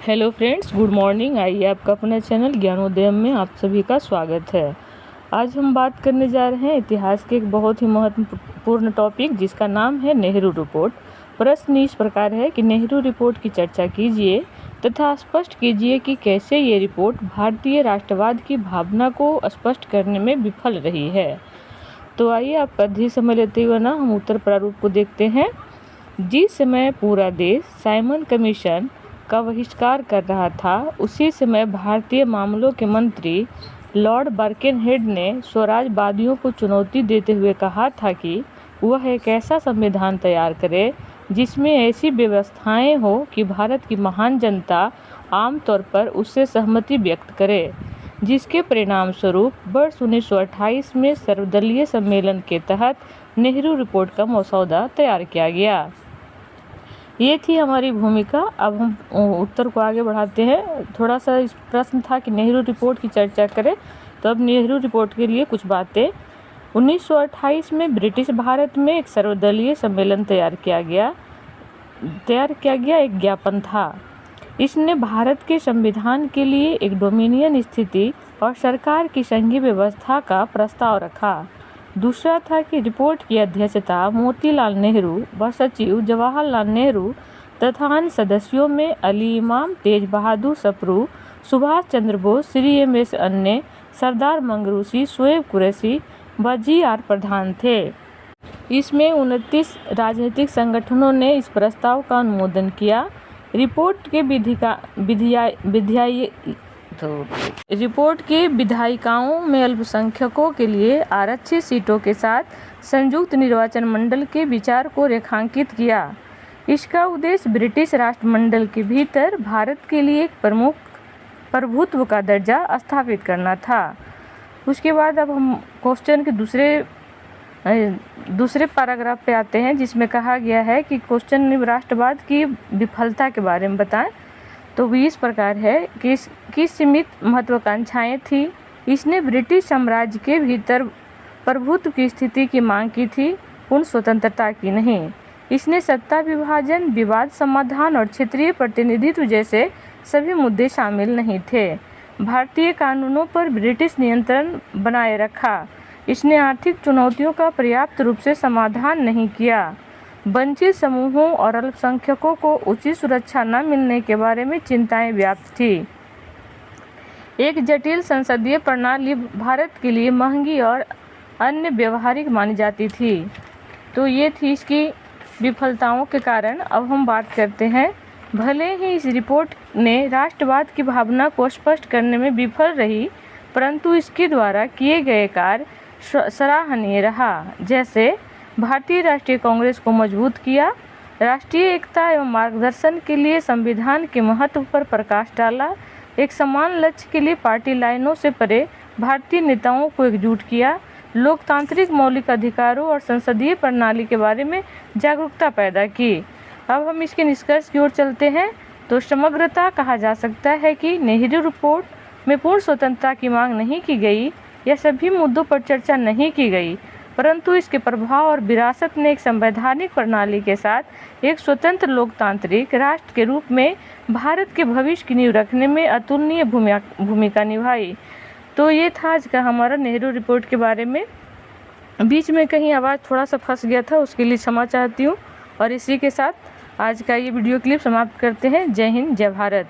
Hello friends, good morning. आइए आपका अपना चैनल ज्ञानोदय में आप सभी का स्वागत है। आज हम बात करने जा रहे हैं इतिहास के एक बहुत ही महत्वपूर्ण टॉपिक जिसका नाम है नेहरू रिपोर्ट। प्रश्न इस प्रकार है कि नेहरू रिपोर्ट की चर्चा कीजिए तथा स्पष्ट कीजिए कि कैसे ये रिपोर्ट भारतीय राष्ट्रवाद की भावना को स्पष्ट करने में विफल रही है। तो आइए आप अधिक समय लेते हुए ना हम उत्तर प्रारूप को देखते हैं। जिस समय पूरा देश साइमन कमीशन का बहिष्कार कर रहा था, उसी समय भारतीय मामलों के मंत्री लॉर्ड बर्केनहेड ने स्वराजवादियों को चुनौती देते हुए कहा था कि वह एक ऐसा संविधान तैयार करे जिसमें ऐसी व्यवस्थाएं हो कि भारत की महान जनता आमतौर पर उससे सहमति व्यक्त करे, जिसके परिणाम स्वरूप वर्ष 1928 में सर्वदलीय सम्मेलन के तहत नेहरू रिपोर्ट का मसौदा तैयार किया गया। ये थी हमारी भूमिका। अब हम उत्तर को आगे बढ़ाते हैं। थोड़ा सा इस प्रश्न था कि नेहरू रिपोर्ट की चर्चा करें, तो अब नेहरू रिपोर्ट के लिए कुछ बातें। 1928 में ब्रिटिश भारत में एक सर्वदलीय सम्मेलन तैयार किया गया। एक ज्ञापन था। इसने भारत के संविधान के लिए एक डोमिनियन स्थिति और सरकार की संघीय व्यवस्था का प्रस्ताव रखा। दूसरा था कि रिपोर्ट की अध्यक्षता मोतीलाल नेहरू व सचिव जवाहरलाल नेहरू तथा अन्य सदस्यों में अली इमाम, तेज बहादुर सप्रू, सुभाष चंद्र बोस, श्री एम.एस. अन्ने, सरदार मंगरूसी, शोएब कुरैशी व जी.आर. प्रधान थे। इसमें 29 राजनीतिक संगठनों ने इस प्रस्ताव का अनुमोदन किया। रिपोर्ट के विधायिकाओं में अल्पसंख्यकों के लिए आरक्षित सीटों के साथ संयुक्त निर्वाचन मंडल के विचार को रेखांकित किया। इसका उद्देश्य ब्रिटिश राष्ट्रमंडल के भीतर भारत के लिए एक प्रमुख प्रभुत्व का दर्जा स्थापित करना था। उसके बाद अब हम क्वेश्चन के दूसरे पैराग्राफ पे आते हैं, जिसमें कहा गया है कि क्वेश्चन राष्ट्रवाद की विफलता के बारे में बताएं। तो भी इस प्रकार है कि सीमित महत्वाकांक्षाएं थी। इसने ब्रिटिश साम्राज्य के भीतर प्रभुत्व की स्थिति की मांग की थी, पूर्ण स्वतंत्रता की नहीं। इसने सत्ता विभाजन, विवाद समाधान और क्षेत्रीय प्रतिनिधित्व जैसे सभी मुद्दे शामिल नहीं थे। भारतीय कानूनों पर ब्रिटिश नियंत्रण बनाए रखा। इसने आर्थिक चुनौतियों का पर्याप्त रूप से समाधान नहीं किया। वंचित समूहों और अल्पसंख्यकों को उचित सुरक्षा न मिलने के बारे में चिंताएं व्याप्त थी। एक जटिल संसदीय प्रणाली भारत के लिए महंगी और अन्य व्यवहारिक मानी जाती थी। तो ये थी इसकी विफलताओं के कारण। अब हम बात करते हैं। भले ही इस रिपोर्ट ने राष्ट्रवाद की भावना को स्पष्ट करने में विफल रही, परंतु इसके द्वारा किए गए कार्य सराहनीय रहा। जैसे भारतीय राष्ट्रीय कांग्रेस को मजबूत किया, राष्ट्रीय एकता एवं मार्गदर्शन के लिए संविधान के महत्व पर प्रकाश डाला, एक समान लक्ष्य के लिए पार्टी लाइनों से परे भारतीय नेताओं को एकजुट किया, लोकतांत्रिक मौलिक अधिकारों और संसदीय प्रणाली के बारे में जागरूकता पैदा की। अब हम इसके निष्कर्ष की ओर चलते हैं। तो समग्रता कहा जा सकता है कि नेहरू रिपोर्ट में पूर्ण स्वतंत्रता की मांग नहीं की गई या सभी मुद्दों पर चर्चा नहीं की गई, परंतु इसके प्रभाव और विरासत ने एक संवैधानिक प्रणाली के साथ एक स्वतंत्र लोकतांत्रिक राष्ट्र के रूप में भारत के भविष्य की नींव रखने में अतुलनीय भूमिका निभाई। तो ये था आज का हमारा नेहरू रिपोर्ट के बारे में। बीच में कहीं आवाज़ थोड़ा सा फंस गया था, उसके लिए क्षमा चाहती हूँ। और इसी के साथ आज का ये वीडियो क्लिप समाप्त करते हैं। जय हिंद, जय भारत।